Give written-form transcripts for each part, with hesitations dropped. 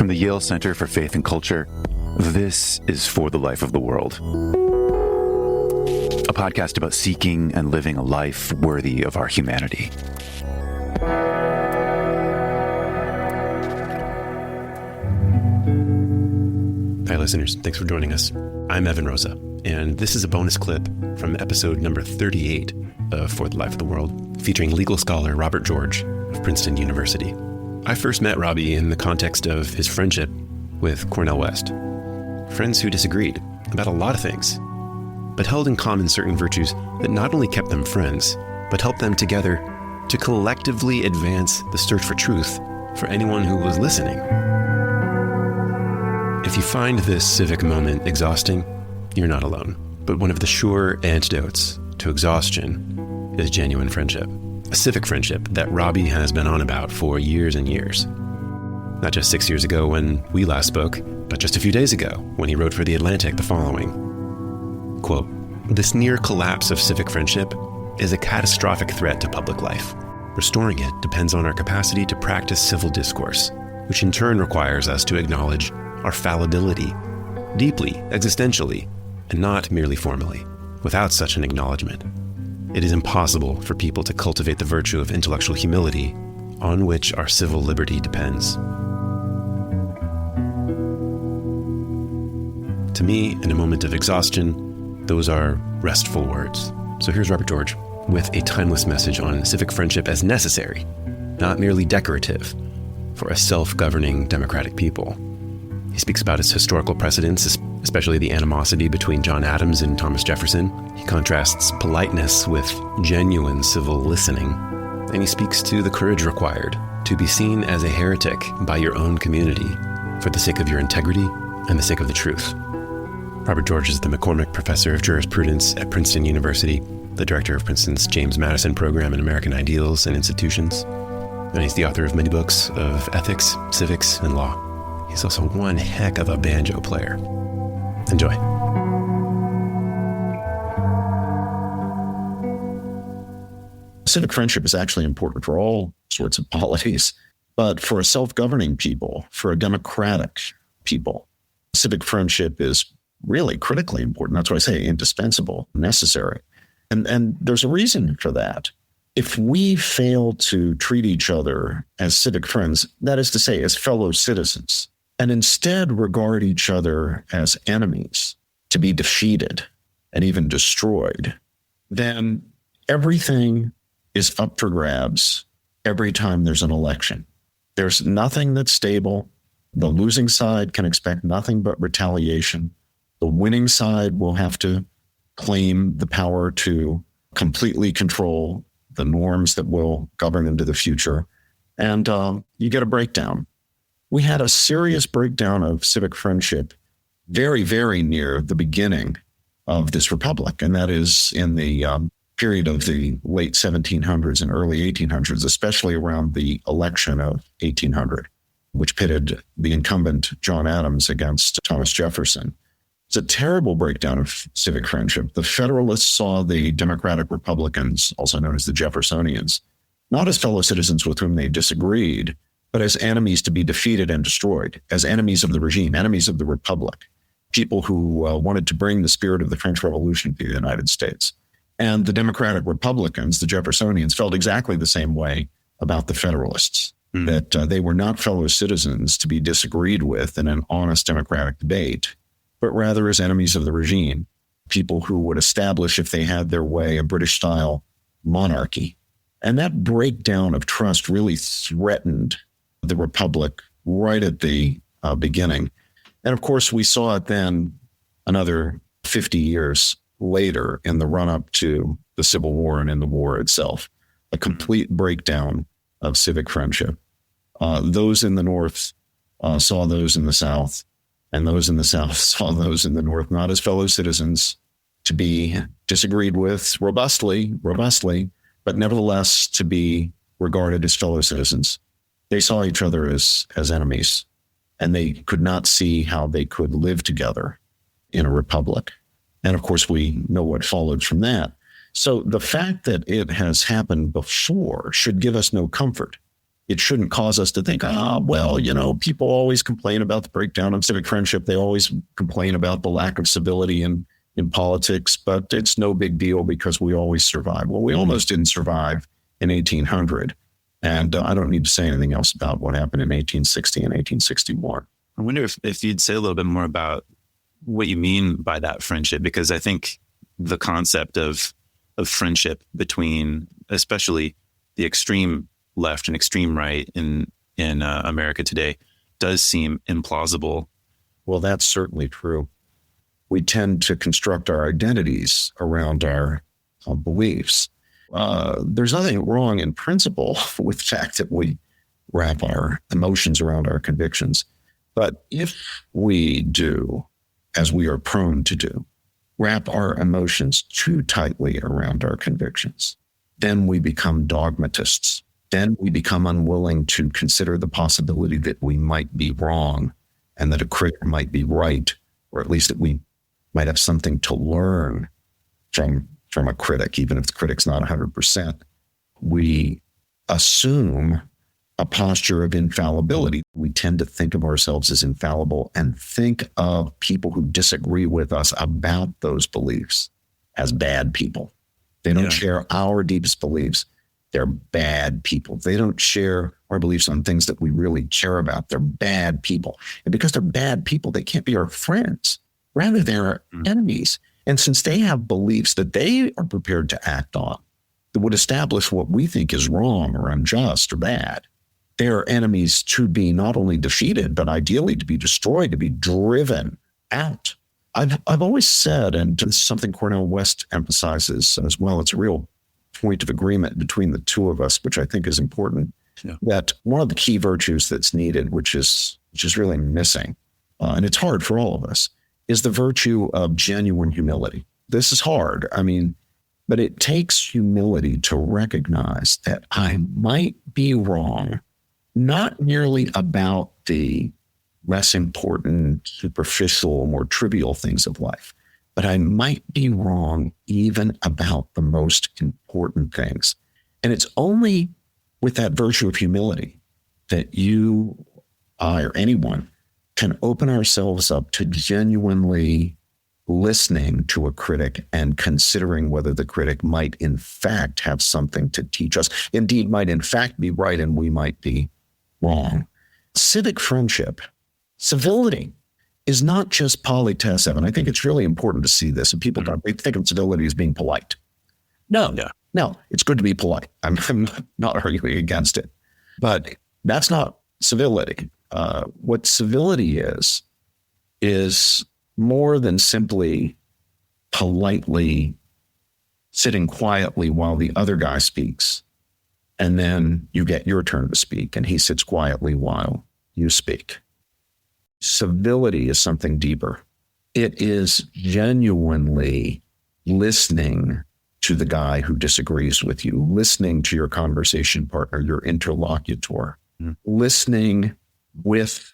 From the Yale Center for Faith and Culture, this is For the Life of the World, a podcast about seeking and living a life worthy of our humanity. Hi, listeners. Thanks for joining us. I'm Evan Rosa, and this is a bonus clip from episode number 38 of For the Life of the World, featuring legal scholar Robert George of Princeton University. I first met Robbie in the context of his friendship with Cornel West. Friends who disagreed about a lot of things, but held in common certain virtues that not only kept them friends, but helped them together to collectively advance the search for truth for anyone who was listening. If you find this civic moment exhausting, you're not alone. But one of the sure antidotes to exhaustion is genuine friendship. A civic friendship that Robbie has been on about for years and years. Not just 6 years ago when we last spoke, but just a few days ago when he wrote for The Atlantic the following, quote, "This near collapse of civic friendship is a catastrophic threat to public life. Restoring it depends on our capacity to practice civil discourse, which in turn requires us to acknowledge our fallibility, deeply, existentially, and not merely formally. Without such an acknowledgement, it is impossible for people to cultivate the virtue of intellectual humility on which our civil liberty depends." To me, in a moment of exhaustion, those are restful words. So here's Robert George with a timeless message on civic friendship as necessary, not merely decorative, for a self-governing democratic people. He speaks about its historical precedents, especially the animosity between John Adams and Thomas Jefferson. He contrasts politeness with genuine civil listening. And he speaks to the courage required to be seen as a heretic by your own community for the sake of your integrity and the sake of the truth. Robert George is the McCormick Professor of Jurisprudence at Princeton University, the director of Princeton's James Madison Program in American Ideals and Institutions. And he's the author of many books of ethics, civics, and law. He's also one heck of a banjo player. Enjoy. Civic friendship is actually important for all sorts of polities, but for a self-governing people, for a democratic people, civic friendship is really critically important. That's why I say indispensable, necessary. And there's a reason for that. If we fail to treat each other as civic friends, that is to say, as fellow citizens, and instead regard each other as enemies to be defeated and even destroyed, then everything is up for grabs every time there's an election. There's nothing that's stable. The losing side can expect nothing but retaliation. The winning side will have to claim the power to completely control the norms that will govern into the future. And you get a breakdown. We had a serious breakdown of civic friendship very, very near the beginning of this republic. And that is in the period of the late 1700s and early 1800s, especially around the election of 1800, which pitted the incumbent John Adams against Thomas Jefferson. It's a terrible breakdown of civic friendship. The Federalists saw the Democratic Republicans, also known as the Jeffersonians, not as fellow citizens with whom they disagreed, but as enemies to be defeated and destroyed, as enemies of the regime, enemies of the Republic, people who wanted to bring the spirit of the French Revolution to the United States. And the Democratic Republicans, the Jeffersonians, felt exactly the same way about the Federalists, that they were not fellow citizens to be disagreed with in an honest democratic debate, but rather as enemies of the regime, people who would establish, if they had their way, a British-style monarchy. And that breakdown of trust really threatened the Republic right at the beginning. And of course, we saw it then another 50 years later in the run-up to the Civil War and in the war itself, a complete breakdown of civic friendship. Those in the North saw those in the South, and those in the South saw those in the North not as fellow citizens to be disagreed with robustly, but nevertheless to be regarded as fellow citizens. They saw each other as enemies, and they could not see how they could live together in a republic. And of course, we know what followed from that. So the fact that it has happened before should give us no comfort. It shouldn't cause us to think, people always complain about the breakdown of civic friendship. They always complain about the lack of civility in politics, but it's no big deal because we always survive. Well, we almost didn't survive in 1800. And I don't need to say anything else about what happened in 1860 and 1861. I wonder if you'd say a little bit more about what you mean by that friendship, because I think the concept of friendship between especially the extreme left and extreme right in America today does seem implausible. Well, that's certainly true. We tend to construct our identities around our beliefs. There's nothing wrong in principle with the fact that we wrap our emotions around our convictions. But if we do, as we are prone to do, wrap our emotions too tightly around our convictions, then we become dogmatists. Then we become unwilling to consider the possibility that we might be wrong and that a critic might be right, or at least that we might have something to learn from a critic, even if the critic's not 100%. We assume a posture of infallibility. We tend to think of ourselves as infallible and think of people who disagree with us about those beliefs as bad people. They don't share our deepest beliefs. They're bad people. They don't share our beliefs on things that we really care about. They're bad people. And because they're bad people, they can't be our friends. Rather, they're our enemies. And since they have beliefs that they are prepared to act on that would establish what we think is wrong or unjust or bad, they are enemies to be not only defeated, but ideally to be destroyed, to be driven out. I've always said, and this is something Cornel West emphasizes as well, it's a real point of agreement between the two of us, which I think is important, that one of the key virtues that's needed, which is really missing, and it's hard for all of us, is the virtue of genuine humility. This is hard. But it takes humility to recognize that I might be wrong, not merely about the less important, superficial, more trivial things of life, but I might be wrong even about the most important things. And it's only with that virtue of humility that you, I, or anyone can open ourselves up to genuinely listening to a critic and considering whether the critic might in fact have something to teach us, indeed might in fact be right and we might be wrong. Civic friendship, civility, is not just politesse, Evan. I think it's really important to see this. And people they think of civility as being polite. No, it's good to be polite. I'm not arguing against it. But that's not civility. What civility is more than simply politely sitting quietly while the other guy speaks. And then you get your turn to speak and he sits quietly while you speak. Civility is something deeper. It is genuinely listening to the guy who disagrees with you, listening to your conversation partner, your interlocutor, listening with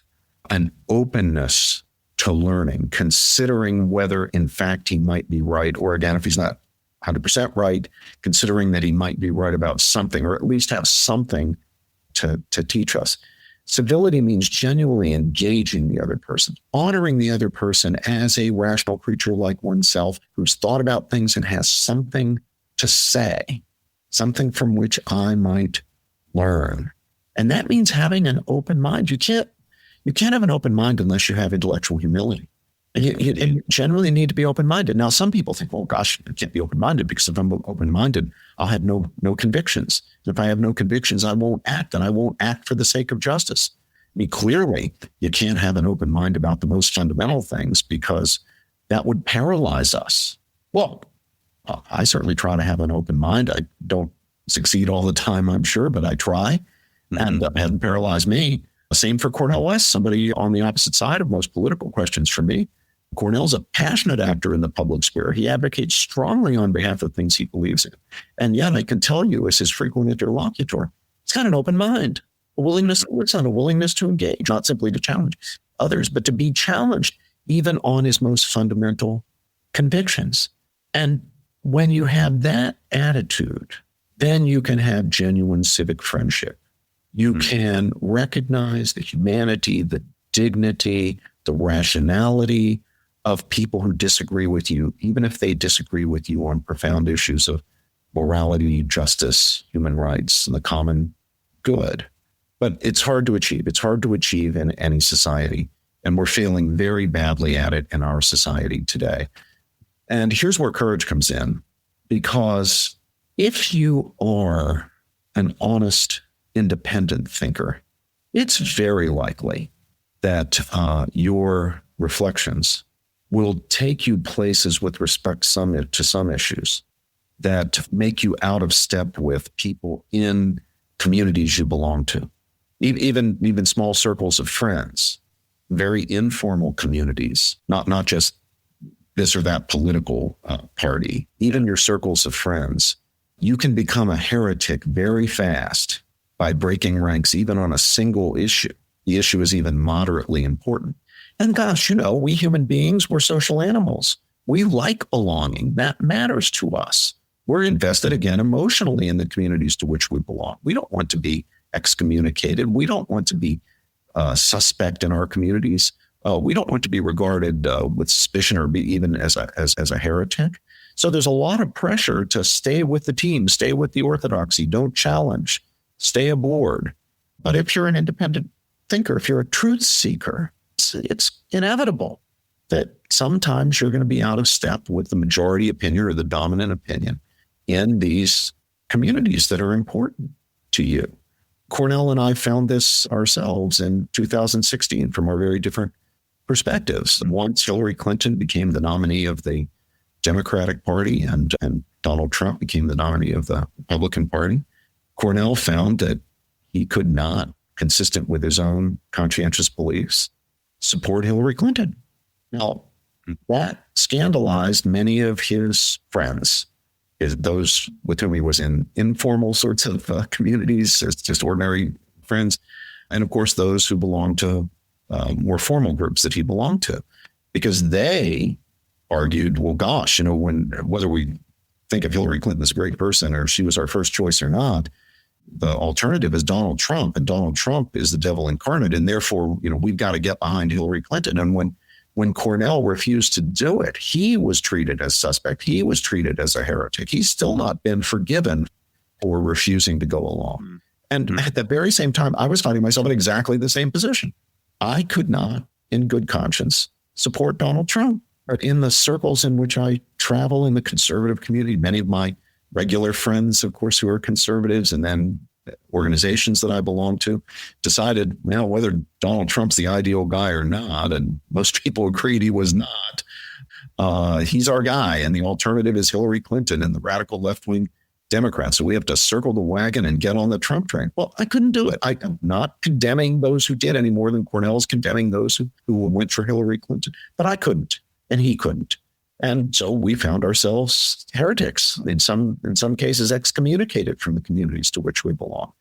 an openness to learning, considering whether in fact he might be right, or again, if he's not 100% right, considering that he might be right about something, or at least have something to teach us. Civility means genuinely engaging the other person, honoring the other person as a rational creature like oneself who's thought about things and has something to say, something from which I might learn. And that means having an open mind. You can't have an open mind unless you have intellectual humility. And you generally need to be open-minded. Now, some people think, well, gosh, I can't be open-minded because if I'm open-minded, I'll have no convictions. And if I have no convictions, I won't act, and I won't act for the sake of justice. Clearly, you can't have an open mind about the most fundamental things because that would paralyze us. Well, I certainly try to have an open mind. I don't succeed all the time, I'm sure, but I try, and it hasn't paralyzed me. Same for Cornel West, somebody on the opposite side of most political questions for me. Cornel's a passionate actor in the public sphere. He advocates strongly on behalf of things he believes in. And yet I can tell you as his frequent interlocutor, he's got an open mind, a willingness to listen, a willingness to engage, not simply to challenge others, but to be challenged even on his most fundamental convictions. And when you have that attitude, then you can have genuine civic friendship. You can recognize the humanity, the dignity, the rationality of people who disagree with you, even if they disagree with you on profound issues of morality, justice, human rights, and the common good. But it's hard to achieve. It's hard to achieve in any society. And we're failing very badly at it in our society today. And here's where courage comes in, because if you are an honest, independent thinker, it's very likely that your reflections will take you places with respect to some issues that make you out of step with people in communities you belong to, even small circles of friends, very informal communities, not just this or that political party, even your circles of friends. You can become a heretic very fast by breaking ranks, even on a single issue. The issue is even moderately important. And gosh, we human beings, we're social animals. We like belonging. That matters to us. We're invested, again, emotionally in the communities to which we belong. We don't want to be excommunicated. We don't want to be suspect in our communities. We don't want to be regarded with suspicion or be even as a heretic. So there's a lot of pressure to stay with the team, stay with the orthodoxy, don't challenge, stay aboard. But if you're an independent thinker, if you're a truth seeker, it's inevitable that sometimes you're going to be out of step with the majority opinion or the dominant opinion in these communities that are important to you. Cornel and I found this ourselves in 2016 from our very different perspectives. Once Hillary Clinton became the nominee of the Democratic Party and Donald Trump became the nominee of the Republican Party, Cornel found that he could not, consistent with his own conscientious beliefs, support Hillary Clinton. Now, that scandalized many of his friends, those with whom he was in informal sorts of communities, just ordinary friends, and of course, those who belonged to more formal groups that he belonged to, because they argued, well, gosh, whether we think of Hillary Clinton as a great person or she was our first choice or not, the alternative is Donald Trump, and Donald Trump is the devil incarnate, and therefore, we've got to get behind Hillary Clinton. And when Cornel refused to do it, he was treated as suspect. He was treated as a heretic. He's still not been forgiven for refusing to go along. And at the very same time, I was finding myself in exactly the same position. I could not, in good conscience, support Donald Trump. But in the circles in which I travel in the conservative community, many of my regular friends, of course, who are conservatives, and then organizations that I belong to, decided, whether Donald Trump's the ideal guy or not, and most people agreed he was not, he's our guy, and the alternative is Hillary Clinton and the radical left-wing Democrats. So we have to circle the wagon and get on the Trump train. Well, I couldn't do it. I'm not condemning those who did any more than Cornel's condemning those who went for Hillary Clinton, but I couldn't, and he couldn't. And so we found ourselves heretics, in some cases excommunicated from the communities to which we belong.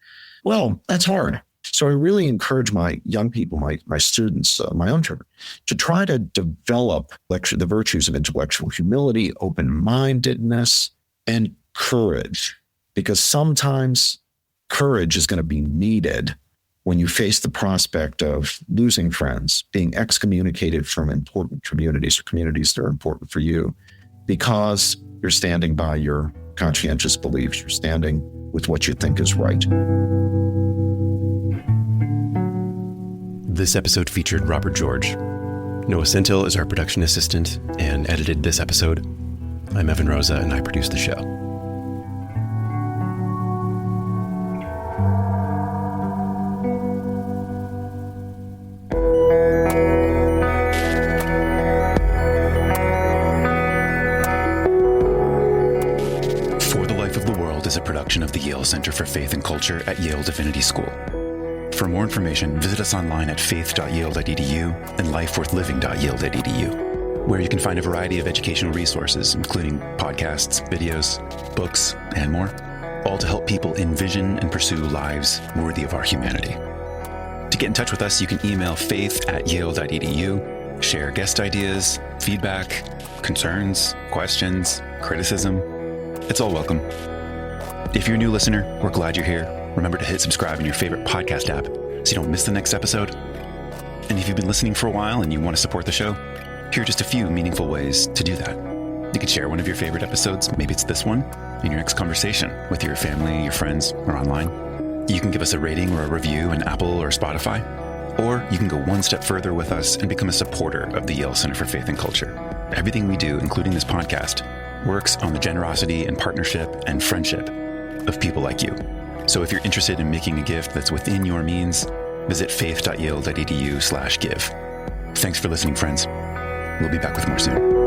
Well, that's hard. So I really encourage my young people, my students, my own children, to try to develop the virtues of intellectual humility, open-mindedness, and courage, because sometimes courage is going to be needed when you face the prospect of losing friends, being excommunicated from important communities or communities that are important for you, because you're standing by your conscientious beliefs, you're standing with what you think is right. This episode featured Robert George. Noah Sentil is our production assistant and edited this episode. I'm Evan Rosa, and I produce the show. Is a production of the Yale Center for Faith and Culture at Yale Divinity School. For more information, visit us online at faith.yale.edu and lifeworthliving.yale.edu, where you can find a variety of educational resources, including podcasts, videos, books, and more, all to help people envision and pursue lives worthy of our humanity. To get in touch with us, you can email faith@yale.edu, share guest ideas, feedback, concerns, questions, criticism. It's all welcome. If you're a new listener, we're glad you're here. Remember to hit subscribe in your favorite podcast app so you don't miss the next episode. And if you've been listening for a while and you want to support the show, here are just a few meaningful ways to do that. You can share one of your favorite episodes, maybe it's this one, in your next conversation with your family, your friends, or online. You can give us a rating or a review in Apple or Spotify. Or you can go one step further with us and become a supporter of the Yale Center for Faith and Culture. Everything we do, including this podcast, works on the generosity and partnership and friendship of people like you. So if you're interested in making a gift that's within your means, visit faith.yale.edu/give. Thanks for listening, friends. We'll be back with more soon.